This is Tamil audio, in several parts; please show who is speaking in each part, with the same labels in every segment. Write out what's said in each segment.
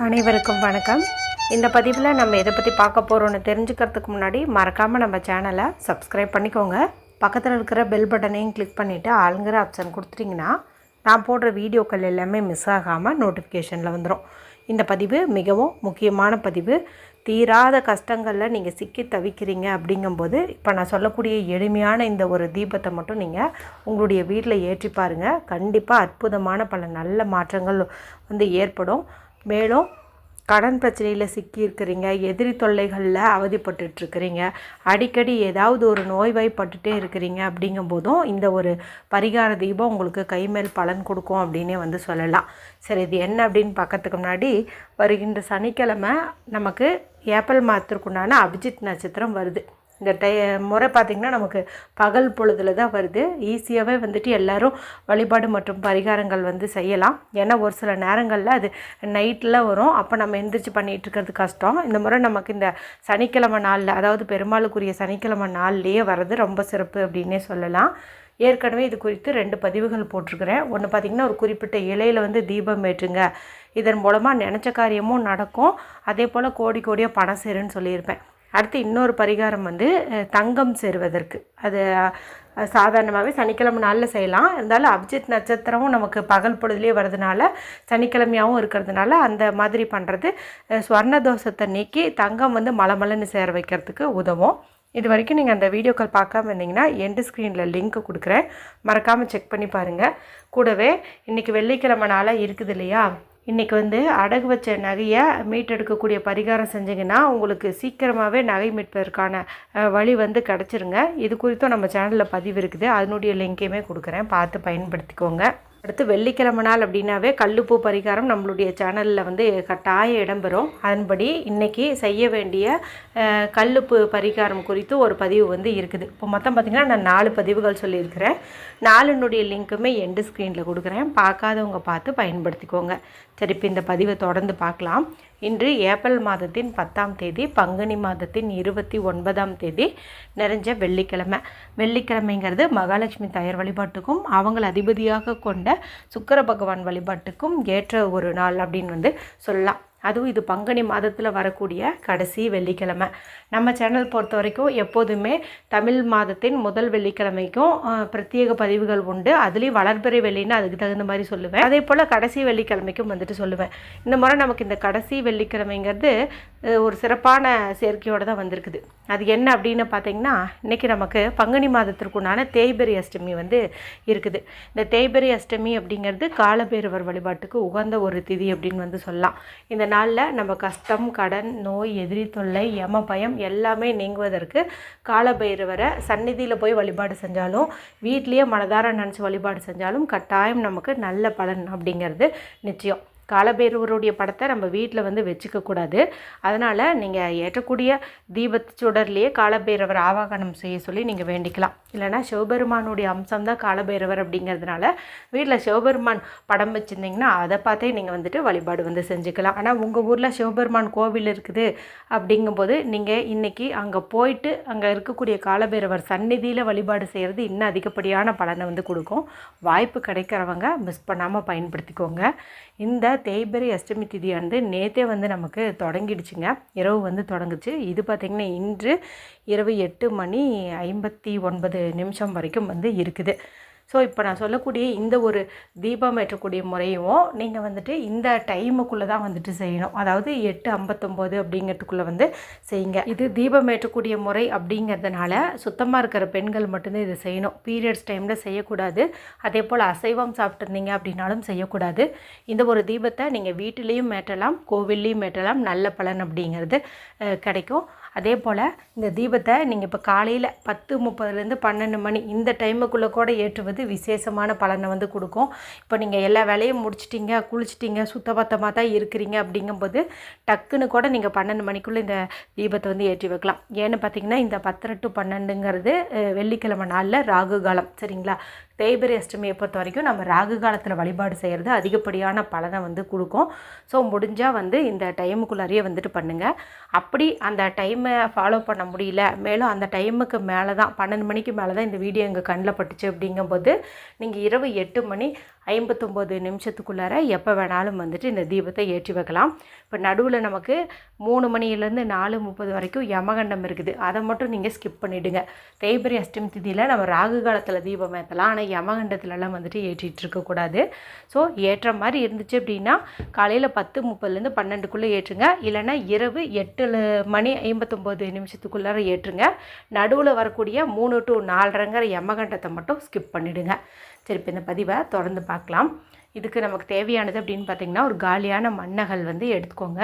Speaker 1: அனைவருக்கும் வணக்கம். இந்த பதிவில் நம்ம எதை பற்றி பார்க்க போகிறோன்னு தெரிஞ்சுக்கிறதுக்கு முன்னாடி மறக்காமல் நம்ம சேனலை சப்ஸ்கிரைப் பண்ணிக்கோங்க. பக்கத்தில் இருக்கிற பெல் பட்டனையும் கிளிக் பண்ணிவிட்டு ஆளுங்கிற ஆப்ஷன் கொடுத்துட்டிங்கன்னா நான் போடுற வீடியோக்கள் எல்லாமே மிஸ் ஆகாமல் நோட்டிஃபிகேஷனில் வந்துடும். இந்த பதிவு மிகவும் முக்கியமான பதிவு. தீராத கஷ்டங்களில் நீங்கள் சிக்கி தவிக்கிறீங்க அப்படிங்கும்போது இப்போ நான் சொல்லக்கூடிய எளிமையான இந்த ஒரு தீபத்தை மட்டும் நீங்கள் உங்களுடைய வீட்டில் ஏற்றி பாருங்கள். கண்டிப்பாக அற்புதமான பல நல்ல மாற்றங்கள் வந்து ஏற்படும். மேலும் கடன் பிரச்சனையில் சிக்கியிருக்கிறீங்க, எதிரி தொல்லைகளில் அவதிப்பட்டுருக்கிறீங்க, அடிக்கடி ஏதாவது ஒரு நோய்வாய்ப்பட்டுட்டே இருக்கிறீங்க அப்படிங்கும்போதும் இந்த ஒரு பரிகார தீபம் உங்களுக்கு கைமேல் பலன் கொடுக்கும் அப்படின்னே வந்து சொல்லலாம். சரி, இது என்ன அப்படின்னு பார்க்கறதுக்கு முன்னாடி வருகின்ற சனிக்கிழமை நமக்கு ஏப்ரல் மாதத்திற்குண்டான அபிஜித் நட்சத்திரம் வருது. இந்த முறை பார்த்திங்கன்னா நமக்கு பகல் பொழுதில் தான் வருது. ஈஸியாகவே வந்துட்டு எல்லோரும் வழிபாடு மற்றும் பரிகாரங்கள் வந்து செய்யலாம். ஏன்னா ஒரு சில நேரங்களில் அது நைட்டில் வரும், அப்போ நம்ம எந்திரிச்சு பண்ணிகிட்டு இருக்கிறது கஷ்டம். இந்த முறை நமக்கு இந்த சனிக்கிழமை நாளில், அதாவது பெருமாளுக்குரிய சனிக்கிழமை நாள்லேயே வர்றது ரொம்ப சிறப்பு அப்படின்னே சொல்லலாம். ஏற்கனவே இது குறித்து 2 பதிவுகள் போட்டிருக்கிறேன். ஒன்று பார்த்திங்கன்னா ஒரு குறிப்பிட்ட இலையில் வந்து தீபம் ஏற்றுங்க, இதன் மூலமாக நினச்ச காரியமும் நடக்கும், அதே போல் கோடி கோடியாக பணம் சேருன்னு சொல்லியிருப்பேன். அடுத்து இன்னொரு பரிகாரம் வந்து தங்கம் சேருவதற்கு. அது சாதாரணமாகவே சனிக்கிழமை நாளில் செய்யலாம். இருந்தாலும் அபிஜித் நட்சத்திரமும் நமக்கு பகல் பொழுதுலேயே வர்றதுனால, சனிக்கிழமையாகவும் இருக்கிறதுனால அந்த மாதிரி பண்ணுறது ஸ்வர்ண தோஷத்தை நீக்கி தங்கம் வந்து மலமலன்னு சேர வைக்கிறதுக்கு உதவும். இது வரைக்கும் நீங்கள் அந்த வீடியோக்கள் பார்க்காம இருந்தீங்கன்னா எண்டு ஸ்க்ரீனில் லிங்க் கொடுக்குறேன், மறக்காமல் செக் பண்ணி பாருங்கள். கூடவே இன்றைக்கி வெள்ளிக்கிழமை நாளாக இருக்குது இல்லையா, இன்றைக்கி வந்து அடகு வச்ச நகையை மீட்டெடுக்கக்கூடிய பரிகாரம் செஞ்சிங்கன்னா உங்களுக்கு சீக்கிரமாகவே நகை மீட்பதற்கான வழி வந்து கிடச்சிருங்க. இது குறித்தும் நம்ம சேனலில் பதிவு இருக்குது, அதனுடைய லிங்க்கையுமே கொடுக்குறேன், பார்த்து பயன்படுத்திக்கோங்க. அடுத்து வெள்ளிக்கிழமை நாள் அப்படின்னாவே கல்லுப்பூ பரிகாரம் நம்மளுடைய சேனலில் வந்து கட்டாயம் இடம்பெறும். அதன்படி இன்றைக்கி செய்ய வேண்டிய கல்லுப்பு பரிகாரம் குறித்து ஒரு பதிவு வந்து இருக்குது. இப்போ மொத்தம் பார்த்திங்கன்னா நான் 4 பதிவுகள் சொல்லியிருக்கிறேன். 4னுடைய லிங்க்குமே எண்டு ஸ்க்ரீனில் கொடுக்குறேன், பார்க்காதவங்க பார்த்து பயன்படுத்திக்கோங்க. சரி, இப்போ இந்த பதிவை தொடர்ந்து பார்க்கலாம். இன்று ஏப்ரல் மாதத்தின் 10ஆம் தேதி, பங்குனி மாதத்தின் 29ஆம் தேதி, நிறைஞ்ச வெள்ளிக்கிழமை. வெள்ளிக்கிழமைங்கிறது மகாலட்சுமி தாயார் வழிபாட்டுக்கும் அவங்களை அதிபதியாக கொண்ட சுக்கிர பகவான் வழிபாட்டுக்கும் ஏற்ற ஒரு நாள் அப்படின்னு வந்து சொல்லலாம். அதுவும் இது பங்குனி மாதத்தில் வரக்கூடிய கடைசி வெள்ளிக்கிழமை. நம்ம சேனல் பொறுத்த வரைக்கும் எப்போதுமே தமிழ் மாதத்தின் முதல் வெள்ளிக்கிழமைக்கும் பிரத்யேக பதிவுகள் உண்டு. அதுலேயும் வளர்பிறை வெள்ளின்னு அதுக்கு தகுந்த மாதிரி சொல்லுவேன். அதே போல் கடைசி வெள்ளிக்கிழமைக்கும் வந்துட்டு சொல்லுவேன். இந்த முறை நமக்கு இந்த கடைசி வெள்ளிக்கிழமைங்கிறது ஒரு சிறப்பான சேர்க்கையோடு தான் வந்திருக்குது. அது என்ன அப்படின்னு பார்த்தீங்கன்னா, இன்றைக்கி நமக்கு பங்குனி மாதத்திற்குண்டான தேய்பிறை அஷ்டமி வந்து இருக்குது. இந்த தேய்பிறை அஷ்டமி அப்படிங்கிறது காலபைரவர் வழிபாட்டுக்கு உகந்த ஒரு திதி அப்படின்னு வந்து சொல்லலாம். இந்த நாளில் நம்ம கஷ்டம், கடன், நோய், எதிரி தொல்லை, யம பயம் எல்லாமே நீங்குவதற்கு காலபைரவரை சந்நிதியில் போய் வழிபாடு செஞ்சாலும், வீட்லேயே மனதார நினச்சி வழிபாடு செஞ்சாலும் கட்டாயம் நமக்கு நல்ல பலன் அப்படிங்கிறது நிச்சயம். காலபைரவருடைய படத்தை நம்ம வீட்டில் வந்து வச்சுக்கக்கூடாது. அதனால் நீங்கள் ஏற்றக்கூடிய தீபத்து சுடர்லேயே காலபைரவர் ஆவாகனம் செய்ய சொல்லி நீங்கள் வேண்டிக்கலாம். இல்லைனா சிவபெருமானுடைய அம்சம்தான் காலபைரவர் அப்படிங்கிறதுனால வீட்டில் சிவபெருமான் படம் வச்சுருந்திங்கன்னா அதை பார்த்தே நீங்கள் வந்துட்டு வழிபாடு வந்து செஞ்சுக்கலாம். ஆனால் உங்கள் ஊரில் சிவபெருமான் கோவில் இருக்குது அப்படிங்கும்போது நீங்கள் இன்றைக்கி அங்கே போயிட்டு அங்கே இருக்கக்கூடிய காலபைரவர் சந்நிதியில் வழிபாடு செய்கிறது இன்னும் அதிகப்படியான பலனை வந்து கொடுக்கும். வாய்ப்பு கிடைக்கிறவங்க மிஸ் பண்ணாமல் பயன்படுத்திக்கோங்க. இந்த தேய்பிறை அஷ்டமி திதியானது நேற்றே வந்து நமக்கு தொடங்கிடுச்சுங்க, இரவு வந்து தொடங்குச்சு. இது பார்த்திங்கன்னா இன்று இரவு 8:59 வரைக்கும் வந்து இருக்குது. ஸோ இப்போ நான் சொல்லக்கூடிய இந்த ஒரு தீபம் ஏற்றக்கூடிய முறையும் நீங்கள் வந்துட்டு இந்த டைமுக்குள்ளே தான் வந்துட்டு செய்யணும். அதாவது 8:59 அப்படிங்கிறதுக்குள்ளே வந்து செய்யுங்க. இது தீபம் ஏற்றக்கூடிய முறை அப்படிங்கிறதுனால சுத்தமாக இருக்கிற பெண்கள் மட்டும்தான் இது செய்யணும். பீரியட்ஸ் டைமில் செய்யக்கூடாது. அதே போல் அசைவம் சாப்பிட்ருந்தீங்க அப்படின்னாலும் செய்யக்கூடாது. இந்த ஒரு தீபத்தை நீங்கள் வீட்டிலையும் ஏற்றலாம், கோவில்லையும் ஏற்றலாம். நல்ல பலன் அப்படிங்கிறது கிடைக்கும். அதே போல் இந்த தீபத்தை நீங்கள் இப்போ காலையில் 10:30 12 மணி இந்த டைமுக்குள்ளே கூட ஏற்றுவது விசேஷமான பலனை வந்து கொடுக்கும். இப்போ நீங்கள் எல்லா வேலையும் முடிச்சிட்டிங்க, குளிச்சிட்டிங்க, சுத்தபத்தமாக தான் இருக்கிறீங்க அப்படிங்கும்போது டக்குன்னு கூட நீங்கள் 12 மணிக்குள்ளே இந்த தீபத்தை வந்து ஏற்றி வைக்கலாம். ஏன்னு பார்த்தீங்கன்னா இந்த 10 to 12ங்கிறது வெள்ளிக்கிழமை நாளில் ராகு காலம். சரிங்களா, தேய்பிறை அஷ்டமியை பொறுத்த வரைக்கும் நம்ம ராகு காலத்தில் வழிபாடு செய்கிறது அதிகப்படியான பலனை வந்து கொடுக்கும். ஸோ முடிஞ்சால் வந்து இந்த டைமுக்குள்ளாரையே வந்துட்டு பண்ணுங்கள். அப்படி அந்த டைமை ஃபாலோ பண்ண முடியல, மேலும் அந்த டைமுக்கு மேலே தான் 12 மணிக்கு மேலே தான் இந்த வீடியோ எங்கள் கண்ணில் பட்டுச்சு அப்படிங்கும்போது நீங்கள் இரவு 8 மணி 59 நிமிஷத்துக்குள்ளார எப்போ வேணாலும் வந்துட்டு இந்த தீபத்தை ஏற்றி வைக்கலாம். இப்போ நடுவில் நமக்கு 3 மணிலேருந்து 4:30 வரைக்கும் யமகண்டம் இருக்குது. அதை மட்டும் நீங்கள் ஸ்கிப் பண்ணிவிடுங்க. தேய்பிறை அஷ்டமி திதியில் நம்ம ராகு காலத்தில் தீபம் ஏற்றலாம், ஆனால் யமகண்டத்துலலாம் வந்துட்டு ஏற்றிட்டு இருக்கக்கூடாது. ஸோ ஏற்ற மாதிரி இருந்துச்சு அப்படின்னா காலையில் 10:30லேருந்து 12க்குள்ளே ஏற்றுங்க, இல்லைன்னா இரவு 8 மணி 59 நிமிஷத்துக்குள்ளார ஏற்றுங்க. நடுவில் வரக்கூடிய 3 to 4:30 யமகண்டத்தை மட்டும் ஸ்கிப் பண்ணிவிடுங்க. சரி, இப்போ இந்த பதிவை தொடர்ந்து பார்க்கலாம். இதுக்கு நமக்கு தேவையானது அப்படின்னு பார்த்திங்கன்னா, ஒரு காலியான மண்ணகல் வந்து எடுத்துக்கோங்க.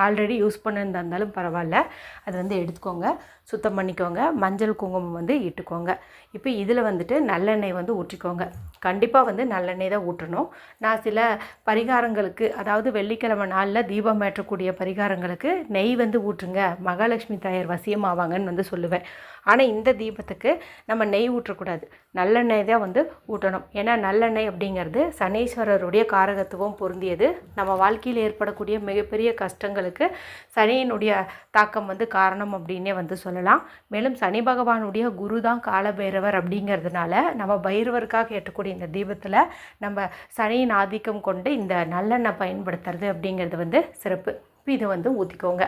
Speaker 1: ஆல்ரெடி யூஸ் பண்ணியிருந்தாலும் பரவாயில்ல, அது வந்து எடுத்துக்கோங்க, சுத்தம் பண்ணிக்கோங்க. மஞ்சள் குங்குமம் வந்து இட்டுக்கோங்க. இப்போ இதில் வந்துட்டு நல்லெண்ணெய் வந்து ஊற்றிக்கோங்க. கண்டிப்பாக வந்து நல்லெண்ணெய் தான் ஊற்றணும். நான் சில பரிகாரங்களுக்கு, அதாவது வெள்ளிக்கிழமை நாளில் தீபம் ஏற்றக்கூடிய பரிகாரங்களுக்கு நெய் வந்து ஊற்றுங்க, மகாலட்சுமி தாயார் வசியம் ஆவாங்கன்னு வந்து சொல்லுவேன். ஆனால் இந்த தீபத்துக்கு நம்ம நெய் ஊற்றக்கூடாது, நல்லெண்ணெய் தான் வந்து ஊற்றணும். ஏன்னா நல்லெண்ணெய் அப்படிங்கிறது சனீஸ்வரருடைய காரகத்துவம் பொருந்தியது. நம்ம வாழ்க்கையில் ஏற்படக்கூடிய மிகப்பெரிய கஷ்டங்களுக்கு சனியினுடைய தாக்கம் வந்து காரணம் அப்படின்னே வந்து சொல்லலாம். மேலும் சனி பகவானுடைய குரு தான் காலபைரவர் அப்படிங்கிறதுனால நம்ம பைரவருக்காக ஏற்றக்கூடிய இந்த தீபத்தில் நம்ம சனியின் ஆதிக்கம் கொண்டு இந்த நல்லெண்ணெய் பயன்படுத்துறது அப்படிங்கிறது வந்து சிறப்பு. இதை வந்து ஊற்றிக்கோங்க.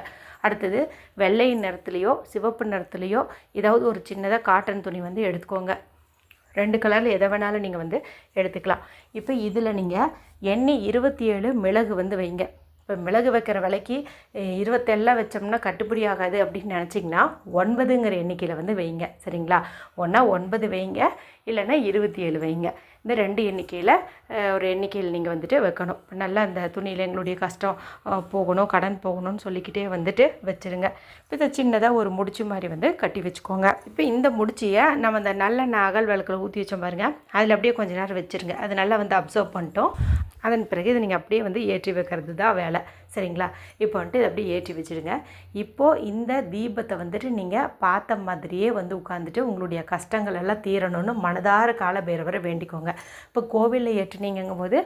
Speaker 1: அடுத்தது வெள்ளை நிறத்துலையோ சிவப்பு நிறத்துலையோ ஏதாவது ஒரு சின்னதாக காட்டன் துணி வந்து எடுத்துக்கோங்க. 2 கலரில் எதை வேணாலும் நீங்கள் வந்து எடுத்துக்கலாம். இப்போ இதில் நீங்கள் எண்ணி 27 மிளகு வந்து வைங்க. இப்போ மிளகு வைக்கிற விலைக்கு 27 வச்சோம்னா கட்டுப்படி ஆகாது அப்படின்னு நினச்சிங்கன்னா 9ங்கிற எண்ணிக்கையில் வந்து வைங்க. சரிங்களா? ஒன்றா 9 வைங்க, இல்லைன்னா 27 வைங்க. இந்த 2 எண்ணிக்கையில் ஒரு எண்ணிக்கையில் நீங்கள் வந்துட்டு வைக்கணும். நல்லா அந்த துணியில் எங்களுடைய கஷ்டம் போகணும், கடன் போகணும்னு சொல்லிக்கிட்டே வந்துட்டு வச்சுருங்க. இப்போ இதை சின்னதாக ஒரு முடிச்சு மாதிரி வந்து கட்டி வச்சுக்கோங்க. இப்போ இந்த முடிச்சியை நம்ம அந்த நல்லெண்ணெய் அகல் விளக்கில் ஊற்றி வச்சோம் பாருங்கள், அதில் அப்படியே கொஞ்சம் நேரம் வச்சுருங்க. அது நல்லா வந்து அப்சர்வ் பண்ணிட்டோம். அதன் பிறகு இதை நீங்கள் அப்படியே வந்து ஏற்றி வைக்கிறது தான் வேலை. சரிங்களா? இப்போ வந்துட்டு இதை அப்படியே ஏற்றி வச்சுருங்க. இப்போது இந்த தீபத்தை வந்துட்டு நீங்கள் பார்த்த மாதிரியே வந்து உட்காந்துட்டு உங்களுடைய கஷ்டங்கள் எல்லாம் தீரணும்னு மனதார காலபைரவரை வேண்டிக்கோங்க. இப்போ கோவிலில் ஏற்றுனீங்கும் போது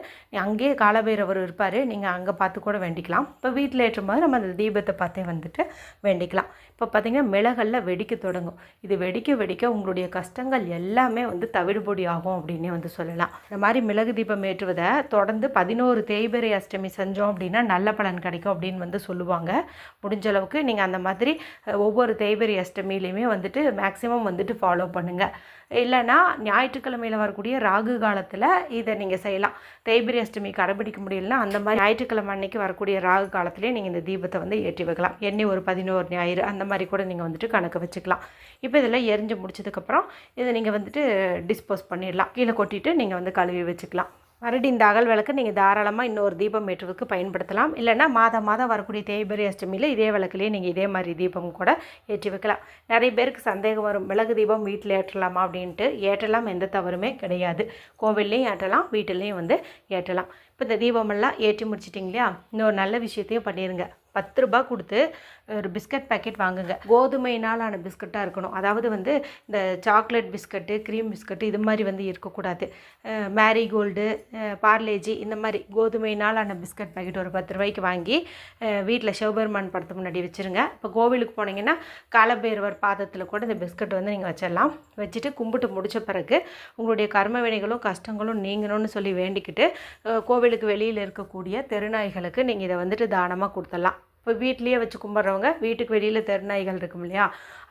Speaker 1: அங்கேயே காலபைரவர் இருப்பார், நீங்கள் அங்கே பார்த்து கூட வேண்டிக்கலாம். இப்போ வீட்டில் ஏற்றும் போது நம்ம அந்த தீபத்தை பார்த்தே வந்துட்டு வேண்டிக்கலாம். இப்போ பார்த்திங்கன்னா மிளகெல்லாம் வெடிக்க தொடங்கும். இது வெடிக்க வெடிக்க உங்களுடைய கஷ்டங்கள் எல்லாமே வந்து தவிடுபொடி ஆகும் அப்படின்னே வந்து சொல்லலாம். இந்த மாதிரி மிளகு தீபம் ஏற்றுவதை தொடர்ந்து 11 தேய்பிறை அஷ்டமி செஞ்சோம் அப்படின்னா நல்ல பலன் கிடைக்கும் அப்படின்னு வந்து சொல்லுவாங்க. முடிஞ்ச அளவுக்கு நீங்கள் அந்த மாதிரி ஒவ்வொரு தேய்பிறை அஷ்டமிலையுமே வந்துட்டு மேக்ஸிமம் வந்துட்டு ஃபாலோ பண்ணுங்கள். இல்லைன்னா ஞாயிற்றுக்கிழமையில் வரக்கூடிய ராகு காலத்தில் இதை நீங்கள் செய்யலாம். தேய்பிறை அஷ்டமி கடைபிடிக்க முடியலன்னா அந்த மாதிரி ஞாயிற்றுக்கிழமை அன்னைக்கு வரக்கூடிய ராகு காலத்திலே நீங்கள் இந்த தீபத்தை வந்து ஏற்றி வைக்கலாம். எண்ணி ஒரு 11 ஞாயிறு அந்த மாதிரி கூட நீங்கள் வந்துட்டு கணக்கு வச்சுக்கலாம். இப்போ இதில் எரிஞ்சு முடிச்சதுக்கப்புறம் இதை நீங்கள் வந்துட்டு டிஸ்போஸ் பண்ணிடலாம். கீழே கொட்டிட்டு நீங்கள் வந்து கழுவி வச்சுக்கலாம். மறுபடியும் இந்த அகல் விளக்கு நீங்கள் தாராளமாக இன்னொரு தீபம் ஏற்றுவதற்கு பயன்படுத்தலாம். இல்லைன்னா மாதம் வரக்கூடிய தேய்பிறை அஷ்டமியில் இதே விளக்குலேயே நீங்கள் இதே மாதிரி தீபம் கூட ஏற்றி வைக்கலாம். நிறைய பேருக்கு சந்தேகம் வரும், மிளகு தீபம் வீட்டில் ஏற்றலாமா அப்படின்ட்டு. ஏற்றலாம், எந்த தவறுமே கிடையாது. கோவில்லையும் ஏற்றலாம், வீட்டிலையும் வந்து ஏற்றலாம். இப்போ இந்த தீபமெல்லாம் ஏற்றி முடிச்சிட்டிங்க இல்லையா? இன்னொரு நல்ல விஷயத்தையும் பண்ணிடுங்க. 10 ரூபா கொடுத்து ஒரு பிஸ்கட் பேக்கெட் வாங்குங்க. கோதுமையினாலான பிஸ்கட்டாக இருக்கணும். அதாவது வந்து இந்த சாக்லேட் பிஸ்கட்டு, க்ரீம் பிஸ்கட்டு இது மாதிரி வந்து இருக்கக்கூடாது. மேரிகோல்டு, பார்லேஜி இந்த மாதிரி கோதுமையினாலான பிஸ்கட் பேக்கெட் ஒரு 10 ரூபாய்க்கு வாங்கி வீட்டில் சிவபெருமான் படத்துக்கு முன்னாடி வச்சுருங்க. இப்போ கோவிலுக்கு போனீங்கன்னா காலபைரவர் பாதத்தில் கூட இந்த பிஸ்கட் வந்து நீங்கள் வச்சிடலாம். வச்சுட்டு கும்பிட்டு முடித்த பிறகு உங்களுடைய கர்ம வினைகளும் கஷ்டங்களும் நீங்கணும்னு சொல்லி வேண்டிக்கிட்டு கோவிலுக்கு வெளியில் இருக்கக்கூடிய தெருநாய்களுக்கு நீங்கள் இதை வந்துட்டு தானமாக கொடுத்துடலாம். இப்போ வீட்லேயே வச்சு கும்பிட்றவங்க வீட்டுக்கு வெளியில் தெருநாய்கள் இருக்கும் இல்லையா,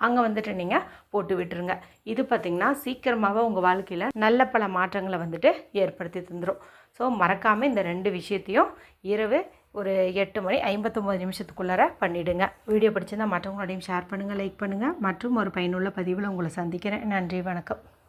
Speaker 1: அங்கே வந்துட்டு நீங்கள் போட்டு விட்டுருங்க. இது பார்த்திங்கன்னா சீக்கிரமாகவே உங்கள் வாழ்க்கையில் நல்ல பல மாற்றங்களை வந்துட்டு ஏற்படுத்தி தந்துடும். ஸோ மறக்காமல் இந்த 2 விஷயத்தையும் இரவு ஒரு 8 மணி 59 நிமிஷத்துக்குள்ளார பண்ணிவிடுங்க. வீடியோ பிடிச்சிருந்தால் மற்றவங்களோடையும் ஷேர் பண்ணுங்கள், லைக் பண்ணுங்கள். மற்றும் ஒரு பயனுள்ள பதிவில் உங்களை சந்திக்கிறேன். நன்றி, வணக்கம்.